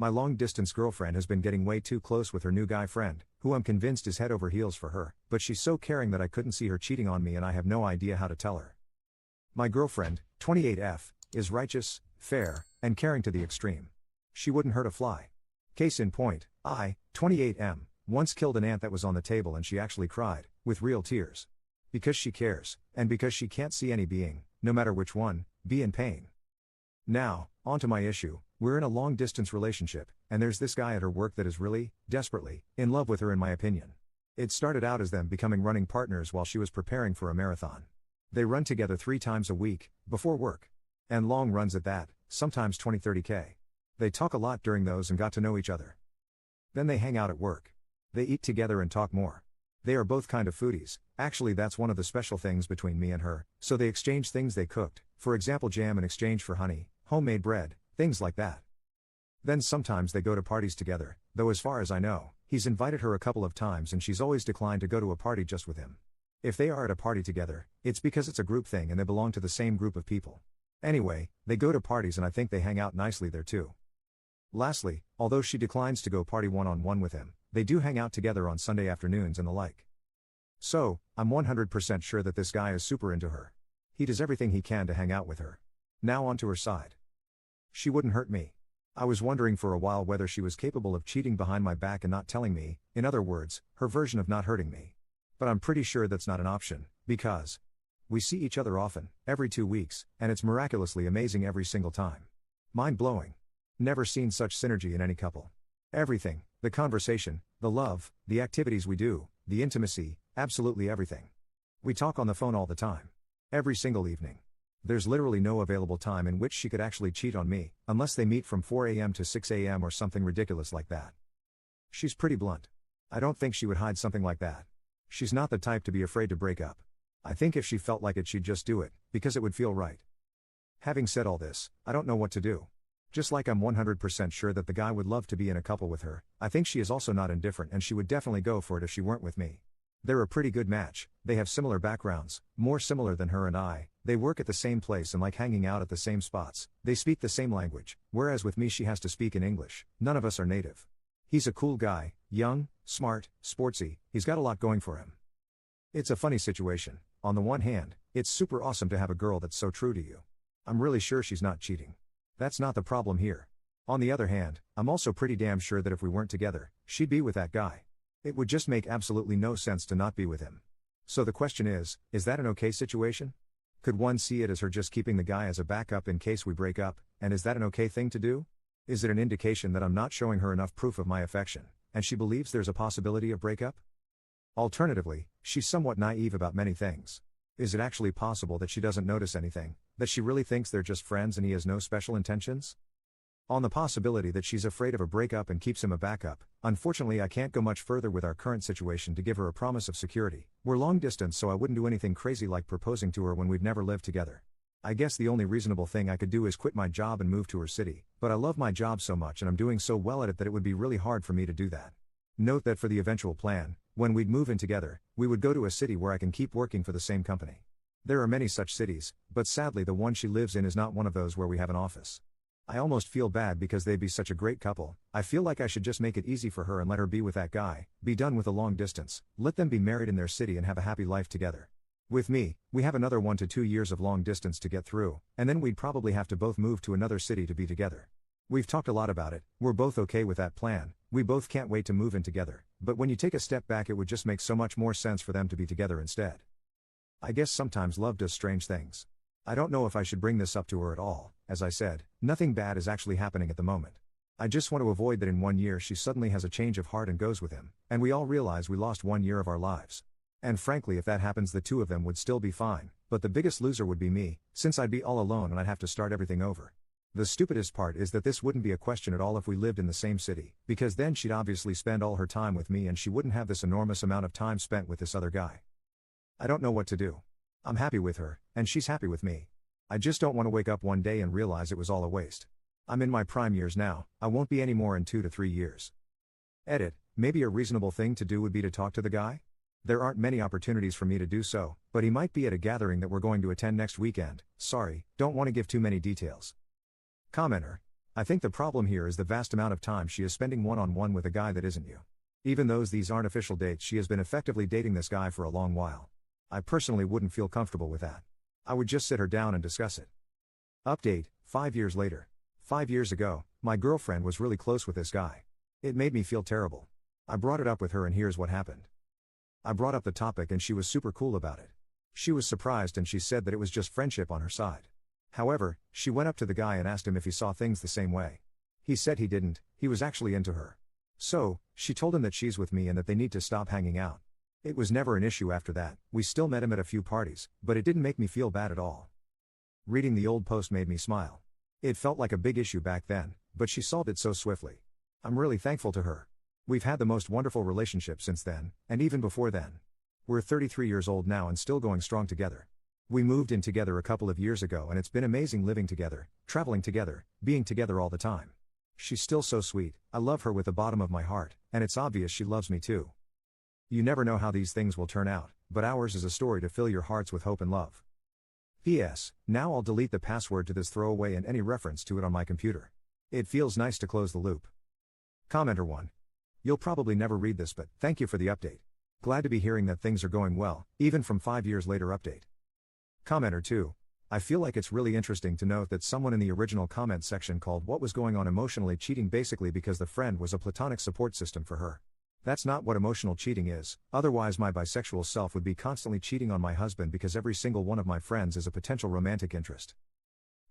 My long-distance girlfriend has been getting way too close with her new guy friend, who I'm convinced is head over heels for her, but she's so caring that I couldn't see her cheating on me and I have no idea how to tell her. My girlfriend, 28F, is righteous, fair, and caring to the extreme. She wouldn't hurt a fly. Case in point, I, 28M, once killed an ant that was on the table and she actually cried, with real tears. Because she cares, and because she can't see any being, no matter which one, be in pain. Now, on to my issue. We're in a long-distance relationship, and there's this guy at her work that is really, desperately, in love with her in my opinion. It started out as them becoming running partners while she was preparing for a marathon. They run together 3 times a week, before work. And long runs at that, sometimes 20-30K. They talk a lot during those and got to know each other. Then they hang out at work. They eat together and talk more. They are both kind of foodies, actually that's one of the special things between me and her, so they exchange things they cooked, for example jam in exchange for honey, homemade bread, things like that. Then sometimes they go to parties together, though as far as I know, he's invited her a couple of times and she's always declined to go to a party just with him. If they are at a party together, it's because it's a group thing and they belong to the same group of people. Anyway, they go to parties and I think they hang out nicely there too. Lastly, although she declines to go party one-on-one with him, they do hang out together on Sunday afternoons and the like. So, I'm 100% sure that this guy is super into her. He does everything he can to hang out with her. Now on to her side. She wouldn't hurt me. I was wondering for a while whether she was capable of cheating behind my back and not telling me, in other words, her version of not hurting me. But I'm pretty sure that's not an option, because we see each other often, every 2 weeks, and it's miraculously amazing every single time. Mind-blowing. Never seen such synergy in any couple. Everything, the conversation, the love, the activities we do, the intimacy, absolutely everything. We talk on the phone all the time. Every single evening. There's literally no available time in which she could actually cheat on me, unless they meet from 4 a.m. to 6 a.m. or something ridiculous like that. She's pretty blunt. I don't think she would hide something like that. She's not the type to be afraid to break up. I think if she felt like it she'd just do it, because it would feel right. Having said all this, I don't know what to do. Just like I'm 100% sure that the guy would love to be in a couple with her, I think she is also not indifferent and she would definitely go for it if she weren't with me. They're a pretty good match, they have similar backgrounds, more similar than her and I, they work at the same place and like hanging out at the same spots, they speak the same language, whereas with me she has to speak in English, none of us are native. He's a cool guy, young, smart, sportsy, he's got a lot going for him. It's a funny situation. On the one hand, it's super awesome to have a girl that's so true to you. I'm really sure she's not cheating. That's not the problem here. On the other hand, I'm also pretty damn sure that if we weren't together, she'd be with that guy. It would just make absolutely no sense to not be with him. So the question is that an okay situation? Could one see it as her just keeping the guy as a backup in case we break up, and is that an okay thing to do? Is it an indication that I'm not showing her enough proof of my affection, and she believes there's a possibility of breakup? Alternatively, she's somewhat naive about many things. Is it actually possible that she doesn't notice anything, that she really thinks they're just friends and he has no special intentions? On the possibility that she's afraid of a breakup and keeps him a backup, unfortunately I can't go much further with our current situation to give her a promise of security. We're long distance so I wouldn't do anything crazy like proposing to her when we've never lived together. I guess the only reasonable thing I could do is quit my job and move to her city, but I love my job so much and I'm doing so well at it that it would be really hard for me to do that. Note that for the eventual plan, when we'd move in together, we would go to a city where I can keep working for the same company. There are many such cities, but sadly the one she lives in is not one of those where we have an office. I almost feel bad because they'd be such a great couple. I feel like I should just make it easy for her and let her be with that guy, be done with the long distance, let them be married in their city and have a happy life together. With me, we have another 1 to 2 years of long distance to get through, and then we'd probably have to both move to another city to be together. We've talked a lot about it, we're both okay with that plan, we both can't wait to move in together, but when you take a step back it would just make so much more sense for them to be together instead. I guess sometimes love does strange things. I don't know if I should bring this up to her at all. As I said, nothing bad is actually happening at the moment. I just want to avoid that in 1 year she suddenly has a change of heart and goes with him, and we all realize we lost 1 year of our lives. And frankly if that happens the two of them would still be fine, but the biggest loser would be me, since I'd be all alone and I'd have to start everything over. The stupidest part is that this wouldn't be a question at all if we lived in the same city, because then she'd obviously spend all her time with me and she wouldn't have this enormous amount of time spent with this other guy. I don't know what to do. I'm happy with her, and she's happy with me. I just don't want to wake up one day and realize it was all a waste. I'm in my prime years now, I won't be any more in 2 to 3 years. Edit, maybe a reasonable thing to do would be to talk to the guy? There aren't many opportunities for me to do so, but he might be at a gathering that we're going to attend next weekend. Sorry, don't want to give too many details. Commenter. I think the problem here is the vast amount of time she is spending one-on-one with a guy that isn't you. Even though these aren't official dates, she has been effectively dating this guy for a long while. I personally wouldn't feel comfortable with that. I would just sit her down and discuss it. Update, 5 years later. 5 years ago, my girlfriend was really close with this guy. It made me feel terrible. I brought it up with her and here's what happened. I brought up the topic and she was super cool about it. She was surprised and she said that it was just friendship on her side. However, she went up to the guy and asked him if he saw things the same way. He said he didn't, he was actually into her. So, she told him that she's with me and that they need to stop hanging out. It was never an issue after that, we still met him at a few parties, but it didn't make me feel bad at all. Reading the old post made me smile. It felt like a big issue back then, but she solved it so swiftly. I'm really thankful to her. We've had the most wonderful relationship since then, and even before then. We're 33 years old now and still going strong together. We moved in together a couple of years ago and it's been amazing living together, traveling together, being together all the time. She's still so sweet, I love her with the bottom of my heart, and it's obvious she loves me too. You never know how these things will turn out, but ours is a story to fill your hearts with hope and love. P.S. Now I'll delete the password to this throwaway and any reference to it on my computer. It feels nice to close the loop. Commenter 1. You'll probably never read this, but thank you for the update. Glad to be hearing that things are going well, even from 5 years later update. Commenter 2. I feel like it's really interesting to note that someone in the original comment section called what was going on emotionally cheating basically because the friend was a platonic support system for her. That's not what emotional cheating is, otherwise my bisexual self would be constantly cheating on my husband because every single one of my friends is a potential romantic interest.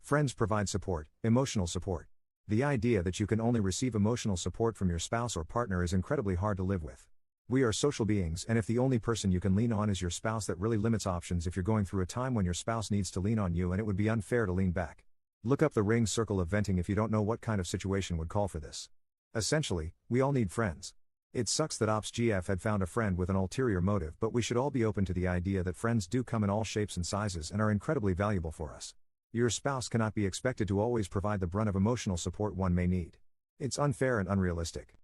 Friends provide support, emotional support. The idea that you can only receive emotional support from your spouse or partner is incredibly hard to live with. We are social beings, and if the only person you can lean on is your spouse, that really limits options if you're going through a time when your spouse needs to lean on you, and it would be unfair to lean back. Look up the ring circle of venting if you don't know what kind of situation would call for this. Essentially, we all need friends. It sucks that OpsGF had found a friend with an ulterior motive, but we should all be open to the idea that friends do come in all shapes and sizes and are incredibly valuable for us. Your spouse cannot be expected to always provide the brunt of emotional support one may need. It's unfair and unrealistic.